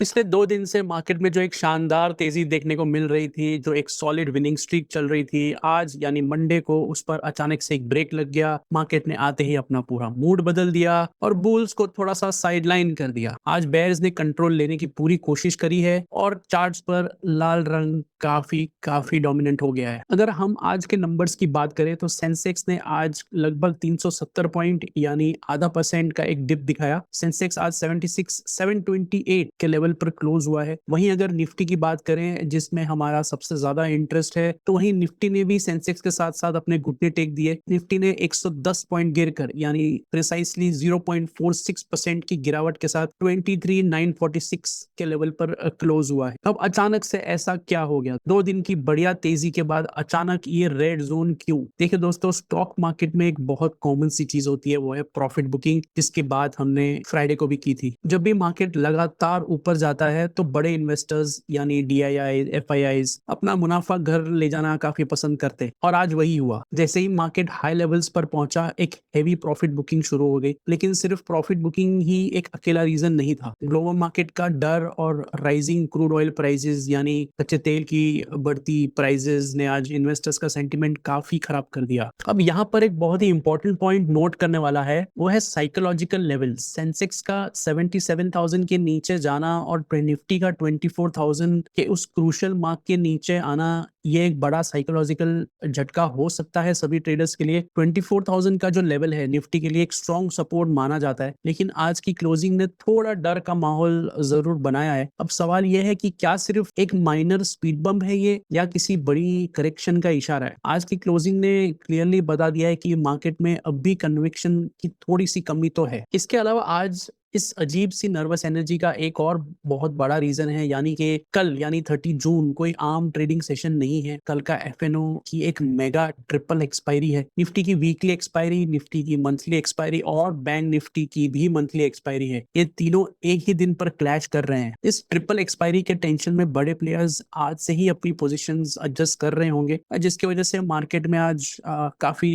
पिछले 2 दिन से मार्केट में जो एक शानदार तेज़ी देखने को मिल रही थी, जो एक सॉलिड विनिंग स्ट्रीक चल रही थी, आज यानी मंडे को उस पर अचानक से एक ब्रेक लग गया। मार्केट ने आते ही अपना पूरा मूड बदल दिया और बुल्स को थोड़ा-सा साइडलाइन कर दिया। आज बेयर्स ने कंट्रोल लेने की पूरी कोशिश करी है और चार्ट्स पर लाल रंग काफ़ी डोमिनेंट हो गया है। अगर हम आज के नंबर्स की बात करें तो सेंसेक्स ने आज लगभग 370 पॉइंट यानी आधा परसेंट का एक डिप दिखाया। सेंसेक्स आज 76,728 के लेवल पर क्लोज हुआ है। वहीं अगर निफ्टी की बात करें जिसमें हमारा सबसे ज्यादा इंटरेस्ट है, तो वहीं निफ्टी ने भी सेंसेक्स के साथ साथ अपने घुटने टेक दिए। निफ्टी ने 110 पॉइंट गिरकर यानी प्रिसाइसली 0.46% की गिरावट के साथ 23,946 के लेवल पर क्लोज हुआ है। अब अचानक से ऐसा क्या हो गया? 2 दिन की बढ़िया तेजी के बाद अचानक ये रेड जोन क्यों? देखिए दोस्तों, स्टॉक मार्केट में एक बहुत कॉमन सी चीज होती है, वो है प्रॉफिट बुकिंग, जिसकी बात हमने फ्राइडे को भी की थी। जब भी मार्केट लगातार ऊपर जाता है तो बड़े इन्वेस्टर्स यानी डीआईआई, एफआईआईज अपना मुनाफा घर ले जाना काफी पसंद करते हैं और आज वही हुआ। जैसे ही मार्केट हाई लेवल्स पर पहुंचा, एक हेवी प्रॉफिट बुकिंग शुरू हो गई। लेकिन सिर्फ प्रॉफिट बुकिंग ही एक अकेला रीजन नहीं था। ग्लोबल मार्केट का डर और राइजिंग क्रूड ऑयल प्राइसेस यानी कच्चे तेल की बढ़ती प्राइसेस ने आज इन्वेस्टर्स का सेंटिमेंट काफी खराब कर दिया। अब यहाँ पर एक बहुत ही इंपॉर्टेंट पॉइंट नोट करने वाला है, वो है साइकोलॉजिकल लेवल। सेंसेक्स का 77,000 के नीचे जाना और निफ्टी का 24,000 के उस क्रूशियल मार्क के नीचे आना, ये एक बड़ा साइकोलॉजिकल झटका हो सकता है सभी ट्रेडर्स के लिए। 24,000 का जो लेवल है निफ्टी के लिए एक स्ट्रॉन्ग सपोर्ट माना जाता है, लेकिन आज की क्लोजिंग ने थोड़ा डर का माहौल जरूर बनाया है। अब सवाल यह है कि क्या सिर्फ एक माइनर स्पीड बम्प है ये, या किसी बड़ी करेक्शन का इशारा है? आज की क्लोजिंग ने क्लियरली बता दिया है कि मार्केट में अब भी कन्विक्शन की थोड़ी सी कमी तो है। इसके अलावा आज इस अजीब सी नर्वस एनर्जी का एक और बहुत बड़ा रीजन है, यानी कि कल यानी 30 जून कोई आम ट्रेडिंग सेशन नहीं है। कल का एफएनओ की एक मेगा ट्रिपल एक्सपायरी है। निफ्टी की वीकली एक्सपायरी, निफ्टी की मंथली एक्सपायरी और बैंक निफ्टी की भी मंथली एक्सपायरी है। ये तीनों एक ही दिन पर क्लैश कर रहे हैं। इस ट्रिपल एक्सपायरी के टेंशन में बड़े प्लेयर्स आज से ही अपनी पोजीशंस एडजस्ट कर रहे होंगे, जिसकी वजह से मार्केट में आज काफी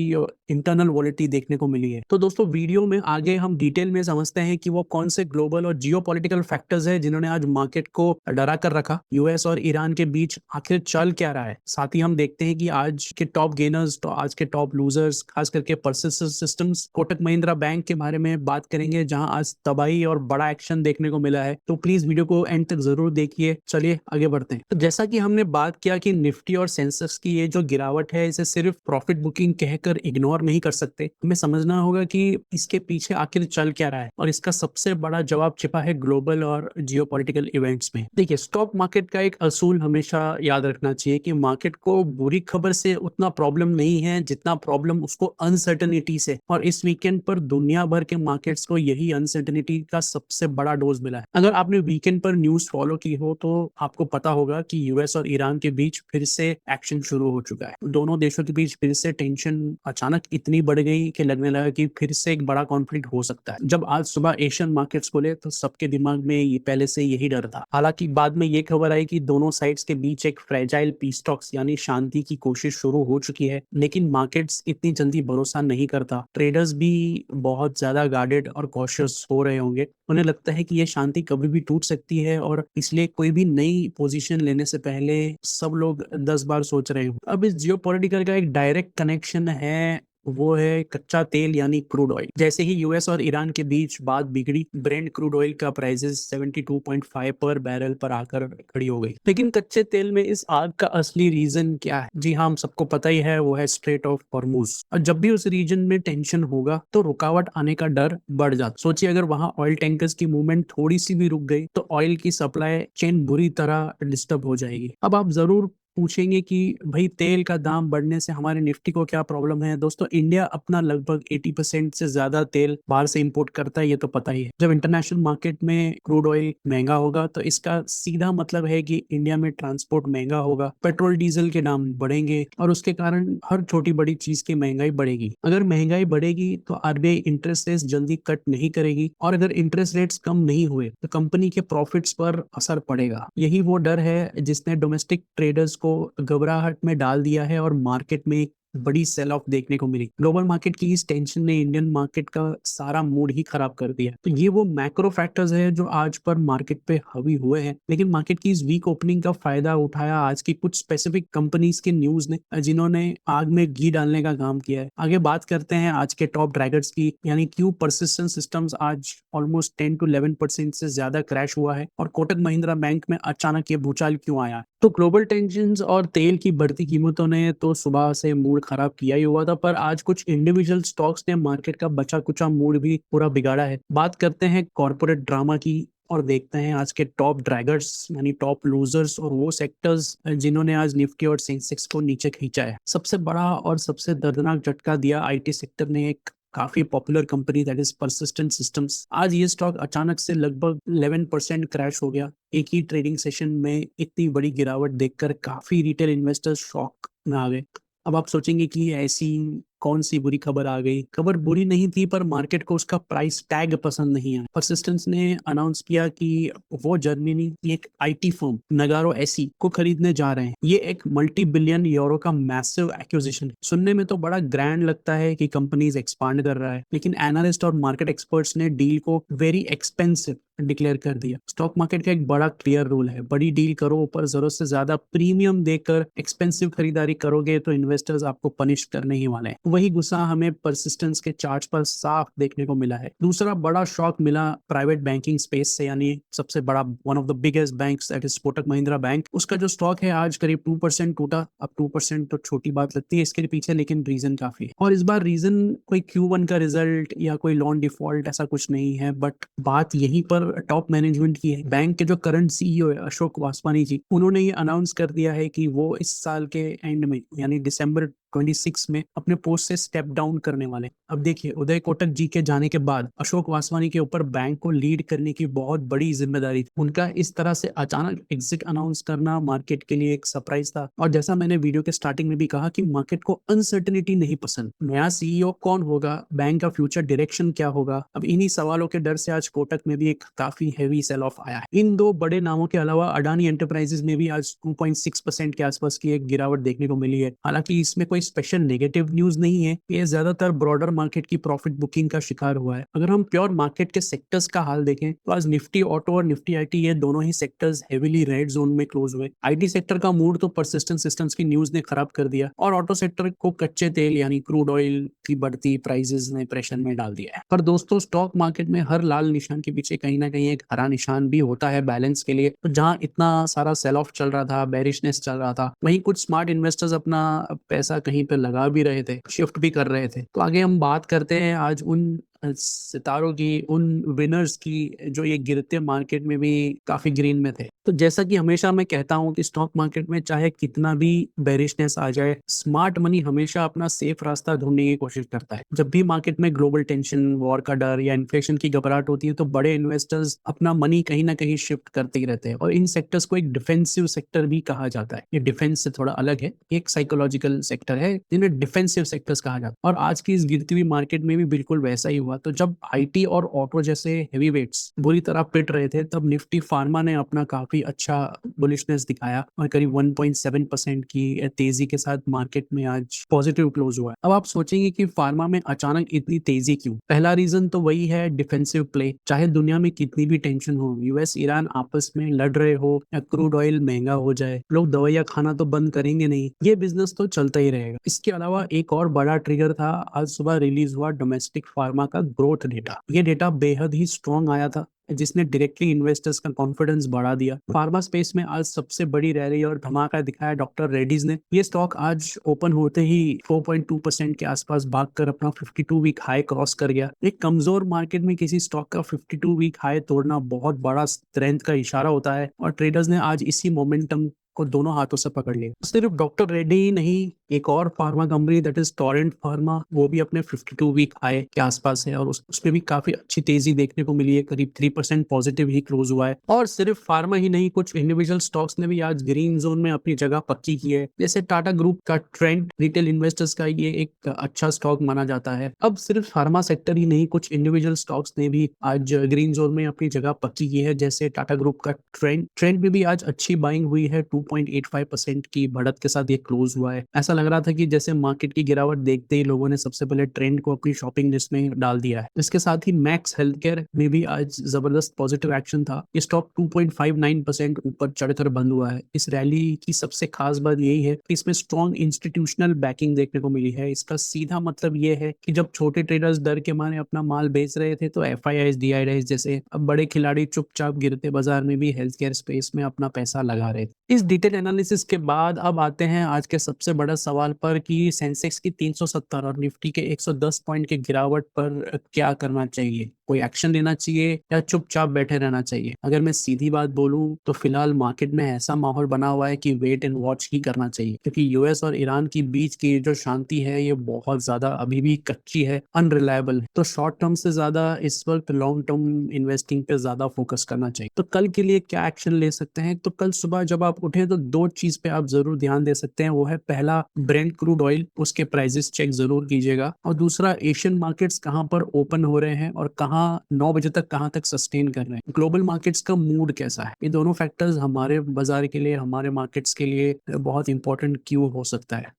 इंटरनल वॉलिटी देखने को मिली है। तो दोस्तों, वीडियो में आगे हम डिटेल में समझते हैं कि वो कौन से ग्लोबल और जियोपॉलिटिकल फैक्टर्स है जिन्होंने आज मार्केट को डरा कर रखा। यूएस और ईरान के बीच आखिर चल क्या रहा है। साथ ही हम देखते हैं कि आज के टॉप गेनर्स तो आज के टॉप लूजर्स, खास करके persistent systems, Kotak Mahindra bank के बारे में बात करेंगे, जहां आज तबाही और बड़ा एक्शन देखने को मिला है। तो प्लीज वीडियो को एंड तक जरूर देखिए। चलिए आगे बढ़ते हैं। तो जैसा कि हमने बात किया कि निफ्टी और सेंसेक्स की ये जो गिरावट है, इसे सिर्फ प्रॉफिट बुकिंग कहकर इग्नोर नहीं कर सकते। हमें समझना होगा कि इसके पीछे आखिर चल क्या रहा है, और इसका सबसे बड़ा जवाब छिपा है ग्लोबल और जियोपॉलिटिकल इवेंट्स में। देखिए, स्टॉक मार्केट का एक असूल हमेशा याद रखना चाहिए कि मार्केट को बुरी खबर से उतना प्रॉब्लम नहीं है जितना प्रॉब्लम उसको अनसर्टेनिटी से। और इस वीकेंड पर दुनिया भर के मार्केट्स को यही अनसर्टेनिटी का सबसे बड़ा डोज मिला है। अगर आपने वीकेंड पर न्यूज फॉलो की हो तो आपको पता होगा कि यूएस और ईरान के बीच फिर से एक्शन शुरू हो चुका है। दोनों देशों के बीच फिर से टेंशन अचानक इतनी बढ़ गई कि लगने लगा कि फिर से एक बड़ा कॉन्फ्लिक्ट हो सकता है। जब आज सुबह एशियन मार्केट्स खोले तो सबके दिमाग में ये पहले से यही डर था। हालांकि बाद में ये खबर आई कि दोनों साइड्स के बीच एक फ्रेजाइल पीस टॉक्स यानी शांति की कोशिश शुरू हो चुकी है, लेकिन मार्केट्स इतनी जल्दी भरोसा नहीं करता। ट्रेडर्स भी बहुत ज्यादा गार्डेड और कॉशियस हो रहे होंगे। उन्हें लगता है कि ये शांति कभी भी टूट सकती है, और इसलिए कोई भी नई पोजीशन लेने से पहले सब लोग 10 बार सोच रहे हो। अब इस जियोपॉलिटिकल का एक डायरेक्ट कनेक्शन है, वो है कच्चा तेल यानी क्रूड ऑयल। जैसे ही यूएस और ईरान के बीच बात बिगड़ी, ब्रेंट क्रूड ऑयल का प्राइसेस 72.5 पर बैरल पर आकर खड़ी हो गई। लेकिन कच्चे तेल में इस आग का असली रीजन क्या है? जी हाँ, हम सबको पता ही है, वो है स्ट्रेट ऑफ हॉर्मुज। और जब भी उस रीजन में टेंशन होगा तो रुकावट आने का डर बढ़ जाता। सोचिए, अगर वहां ऑयल टैंकर्स की मूवमेंट थोड़ी सी भी रुक गई तो ऑयल की सप्लाई चेन बुरी तरह डिस्टर्ब हो जाएगी। अब आप जरूर पूछेंगे कि भाई, तेल का दाम बढ़ने से हमारे निफ्टी को क्या प्रॉब्लम है? दोस्तों, इंडिया अपना लगभग 80% से ज्यादा तेल बाहर से इंपोर्ट करता है, ये तो पता ही है। जब इंटरनेशनल मार्केट में क्रूड ऑयल महंगा होगा तो इसका सीधा मतलब है कि इंडिया में ट्रांसपोर्ट महंगा होगा, पेट्रोल डीजल के दाम बढ़ेंगे, और उसके कारण हर छोटी बड़ी चीज की महंगाई बढ़ेगी। अगर महंगाई बढ़ेगी तो आरबीआई इंटरेस्ट रेट जल्दी कट नहीं करेगी, और अगर इंटरेस्ट रेट्स कम नहीं हुए तो कंपनी के प्रॉफिट्स पर असर पड़ेगा। यही वो डर है जिसने डोमेस्टिक ट्रेडर्स को घबराहट में डाल दिया है और मार्केट में एक बड़ी सेल ऑफ देखने को मिली। ग्लोबल मार्केट की इस टेंशन ने इंडियन मार्केट का सारा मूड ही खराब कर दिया। तो ये वो मैक्रो फैक्टर्स है जो आज पर मार्केट पे हावी हुए हैं, लेकिन मार्केट की इस वीक ओपनिंग का फायदा उठाया आज की कुछ स्पेसिफिक कंपनीज के न्यूज ने, जिन्होंने आग में घी डालने का काम किया है। आगे बात करते हैं आज के टॉप ड्रैगर्स की, यानी क्यों परसिस्टेंट सिस्टम्स आज ऑलमोस्ट 10 to 11% से ज्यादा क्रैश हुआ है, और कोटक महिंद्रा बैंक में अचानक ये भूचाल क्यों आया। तो ग्लोबल टेंशन्स और तेल की बढ़ती कीमतों ने तो सुबह से मूड खराब किया ही हुआ था, पर आज कुछ इंडिविजुअल स्टॉक्स ने मार्केट का बचा कुचा मूड भी पूरा बिगाड़ा है। बात करते हैं कॉर्पोरेट ड्रामा की और देखते हैं आज के टॉप ड्रैगर्स यानी टॉप लूजर्स और वो सेक्टर्स जिन्होंने आज निफ्टी और सेंसेक्स को नीचे खींचा है। सबसे बड़ा और सबसे दर्दनाक झटका दिया आईटी सेक्टर ने, एक काफी popular company that is persistent systems. आज ये स्टॉक अचानक से लगभग 11% क्रैश हो गया। एक ही ट्रेडिंग सेशन में इतनी बड़ी गिरावट देखकर काफी रिटेल इन्वेस्टर्स शॉक में आ गए। अब आप सोचेंगे कि ऐसी कौन सी बुरी खबर आ गई। खबर बुरी नहीं थी, पर मार्केट को उसका प्राइस टैग पसंद नहीं आया। परसिस्टेंस ने अनाउंस किया कि वो जर्मनी की एक आईटी फर्म नगारो एसी को खरीदने जा रहे हैं। ये एक मल्टी बिलियन यूरो का मैसिव एक्विजिशन है। सुनने में तो बड़ा ग्रैंड लगता है कि कंपनीज एक्सपांड कर रहा है, लेकिन एनालिस्ट और मार्केट एक्सपर्ट्स ने डील को वेरी एक्सपेंसिव डिक्लेयर कर दिया। स्टॉक मार्केट का एक बड़ा क्लियर रूल है, बड़ी डील करो, पर जरूरत से ज्यादा प्रीमियम देकर एक्सपेंसिव खरीदारी करोगे तो इन्वेस्टर्स आपको पनिश करने ही वाले हैं। वही गुस्सा हमें परसिस्टेंस के चार्ट्स पर साफ देखने को मिला है। दूसरा बड़ा शॉक मिला प्राइवेट बैंकिंग स्पेस से, यानी सबसे बड़ा one of the biggest banks that is Kotak Mahindra bank. उसका जो स्टॉक है आज करीब 2% टूटा। अब 2% तो छोटी बात लगती है इसके पीछे, लेकिन रीजन काफी है। और इस बार रीजन कोई Q1 का रिजल्ट या कोई लोन डिफॉल्ट ऐसा कुछ नहीं है, बट बात यहीं पर टॉप मैनेजमेंट की है। बैंक के जो करंट सीईओ है अशोक वासवानी जी, उन्होंने ये अनाउंस कर दिया है कि वो इस साल के एंड में यानी दिसंबर 26 में अपने पोस्ट से स्टेप डाउन करने वाले। अब देखिए, उदय कोटक जी के जाने के बाद अशोक वासवानी के ऊपर बैंक को लीड करने की बहुत बड़ी जिम्मेदारी थी। उनका इस तरह से अचानक एग्जिट अनाउंस करना मार्केट के लिए एक सरप्राइज था। और जैसा मैंने वीडियो के स्टार्टिंग में भी कहा कि मार्केट को अनसर्टेनिटी नहीं पसंद। नया सीईओ कौन होगा, बैंक का फ्यूचर डायरेक्शन क्या होगा, अब इन्हीं सवालों के डर से आज कोटक में भी एक काफी हैवी सेल ऑफ आया है। इन दो बड़े नामों के अलावा अडानी एंटरप्राइजेस में भी आज 2.6% के आसपास की एक गिरावट देखने को मिली है। हालांकि इसमें कोई स्पेशल नेगेटिव न्यूज नहीं है, ये ज्यादातर ब्रॉडर मार्केट की प्रॉफिट बुकिंग का शिकार हुआ है। अगर हम प्योर मार्केट के सेक्टर्स का हाल देखें तो आज निफ्टी ऑटो और निफ्टी आईटी ये दोनों ही सेक्टर्स हेवीली रेड जोन में क्लोज हुए। आईटी सेक्टर का मूड तो परसिस्टेंट सिस्टम्स की न्यूज ने खराब कर दिया, और ऑटो सेक्टर को कच्चे तेल यानी क्रूड ऑयल की बढ़ती प्राइसेस ने प्रेशर में डाल दिया है। पर दोस्तों, स्टॉक मार्केट में हर लाल निशान के पीछे कहीं ना कहीं एक हरा निशान भी होता है बैलेंस के लिए। तो जहां इतना सारा सेल ऑफ चल रहा था, बेरिशनेस चल रहा था, वहीं कुछ स्मार्ट इन्वेस्टर्स अपना पैसा कहीं पे लगा भी रहे थे, शिफ्ट भी कर रहे थे। तो आगे हम बात करते हैं आज उन सितारों की, उन विनर्स की जो ये गिरते मार्केट में भी काफी ग्रीन में थे। तो जैसा कि हमेशा मैं कहता हूं कि स्टॉक मार्केट में चाहे कितना भी बेरिशनेस आ जाए, स्मार्ट मनी हमेशा अपना सेफ रास्ता ढूंढने की कोशिश करता है। जब भी मार्केट में ग्लोबल टेंशन, वॉर का डर या इन्फ्लेशन की घबराहट होती है, तो बड़े इन्वेस्टर्स अपना मनी कहीं ना कहीं शिफ्ट करते ही रहते हैं। और इन सेक्टर्स को एक डिफेंसिव सेक्टर भी कहा जाता है। ये डिफेंस से थोड़ा अलग है, एक साइकोलॉजिकल सेक्टर है जिन्हें डिफेंसिव सेक्टर्स कहा जाता है। और आज की इस गिरती हुई मार्केट में भी बिल्कुल वैसा ही हुआ। तो जब आईटी और ऑटो जैसे हेवी वेट्स बुरी तरह पिट रहे थे, तब निफ्टी फार्मा ने अपना काफी अच्छा बुलिशनेस दिखाया और करीब 1.7% की तेजी के साथ मार्केट में आज पॉजिटिव क्लोज हुआ है। अब आप सोचेंगे कि फार्मा में अचानक इतनी तेजी क्यों? पहला रीजन तो वही है, डिफेंसिव प्ले। चाहे दुनिया में कितनी भी टेंशन हो, यूएस ईरान आपस में लड़ रहे हो या क्रूड ऑयल महंगा हो जाए, लोग दवाइयां खाना तो बंद करेंगे नहीं, ये बिजनेस तो चलता ही रहेगा। इसके अलावा एक और बड़ा ट्रिगर था, आज सुबह रिलीज हुआ डोमेस्टिक फार्मा का ग्रोथ डेटा। ये डेटा बेहद ही स्ट्रॉन्ग आया था, जिसने डायरेक्टली इन्वेस्टर्स का कॉन्फिडेंस बढ़ा दिया। फार्मा स्पेस में आज सबसे बड़ी रैली और धमाका दिखाया डॉक्टर रेड्डीज ने। ये स्टॉक आज ओपन होते ही 4.2% के आसपास भागकर अपना 52 वीक हाई क्रॉस कर गया। एक कमजोर मार्केट में किसी स्टॉक का 52 वीक हाई तोड़ना बहुत बड़ा स्ट्रेंथ का इशारा होता है, और ट्रेडर्स ने आज इसी मोमेंटम को दोनों हाथों से पकड़ लिया। सिर्फ डॉक्टर रेड्डी ही नहीं, एक और pharma company that is Torrent pharma, वो भी अपने 52 वीक हाई के आसपास है, और उसमें भी काफी अच्छी तेजी देखने को मिली है, करीब 3% पॉजिटिव ही क्लोज हुआ है। और सिर्फ फार्मा ही नहीं, कुछ इंडिविजुअल स्टॉक्स ने भी आज ग्रीन जोन में अपनी जगह पक्की की है। जैसे टाटा ग्रुप का ट्रेंड रिटेल इन्वेस्टर्स का ये एक अच्छा स्टॉक माना जाता है। अब सिर्फ फार्मा सेक्टर ही नहीं, कुछ इंडिविजुअल स्टॉक्स ने भी आज ग्रीन जोन में अपनी जगह पक्की की है। जैसे टाटा ग्रुप का ट्रेंड में भी आज अच्छी बाइंग हुई है, 2.85% की बढ़त के साथ ये क्लोज हुआ है। ऐसा लग रहा था कि जैसे मार्केट की गिरावट देखते ही लोगों ने सबसे पहले ट्रेंड को अपनी शॉपिंग लिस्ट में डाल दिया है। इसके साथ ही मैक्स हेल्थकेयर में भी आज जबरदस्त पॉजिटिव एक्शन था। ये स्टॉक 2.59% ऊपर चढ़कर बंद हुआ है। इस रैली की सबसे खास बात यही है कि इसमें स्ट्रॉन्ग इंस्टीट्यूशनल बैकिंग देखने को मिली है। इसका सीधा मतलब ये है कि जब छोटे ट्रेडर्स डर के मारे अपना माल बेच रहे थे तो एफआईआईज डीआईआईज जैसे अब बड़े खिलाड़ी चुपचाप गिरते बाजार में भी हेल्थ केयर स्पेस में अपना पैसा लगा रहे थे। इस डिटेल एनालिसिस के बाद अब आते हैं आज के सबसे बड़ा सवाल पर कि सेंसेक्स की 370 और निफ्टी के 110 पॉइंट की गिरावट पर क्या करना चाहिए। कोई एक्शन लेना चाहिए या चुपचाप बैठे रहना चाहिए। अगर मैं सीधी बात बोलूं तो फिलहाल मार्केट में ऐसा माहौल बना हुआ है कि वेट एंड वॉच ही करना चाहिए, क्योंकि यूएस और ईरान की बीच की जो शांति है ये बहुत ज्यादा अभी भी कच्ची है, अनरिलायबल है। तो शॉर्ट टर्म से ज्यादा इस वक्त लॉन्ग टर्म इन्वेस्टिंग पे ज्यादा फोकस करना चाहिए। तो कल के लिए क्या एक्शन ले सकते हैं? तो कल सुबह जब आप उठे तो दो चीज पे आप जरूर ध्यान दे सकते हैं। वो है पहला ब्रेंट क्रूड ऑयल, उसके प्राइसेस चेक जरूर कीजिएगा। और दूसरा एशियन मार्केट्स कहाँ पर ओपन हो रहे हैं और कहाँ 9 बजे तक कहाँ तक सस्टेन कर रहे हैं। ग्लोबल मार्केट्स का मूड कैसा है। ये दोनों फैक्टर्स हमारे बाजार के लिए, हमारे मार्केट्स के लिए बहुत इंपॉर्टेंट क्यों हो सकता है।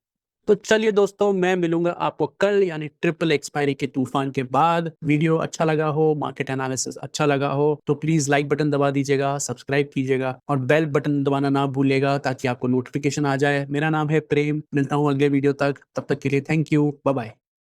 तो चलिए दोस्तों, मैं मिलूंगा आपको कल यानी ट्रिपल एक्सपायरी के तूफान के बाद। वीडियो अच्छा लगा हो, मार्केट एनालिसिस अच्छा लगा हो तो प्लीज लाइक बटन दबा दीजिएगा, सब्सक्राइब कीजिएगा और बेल बटन दबाना ना भूलिएगा ताकि आपको नोटिफिकेशन आ जाए। मेरा नाम है प्रेम, मिलता हूँ अगले वीडियो तक। तब तक के लिए थैंक यू, बाय बाय।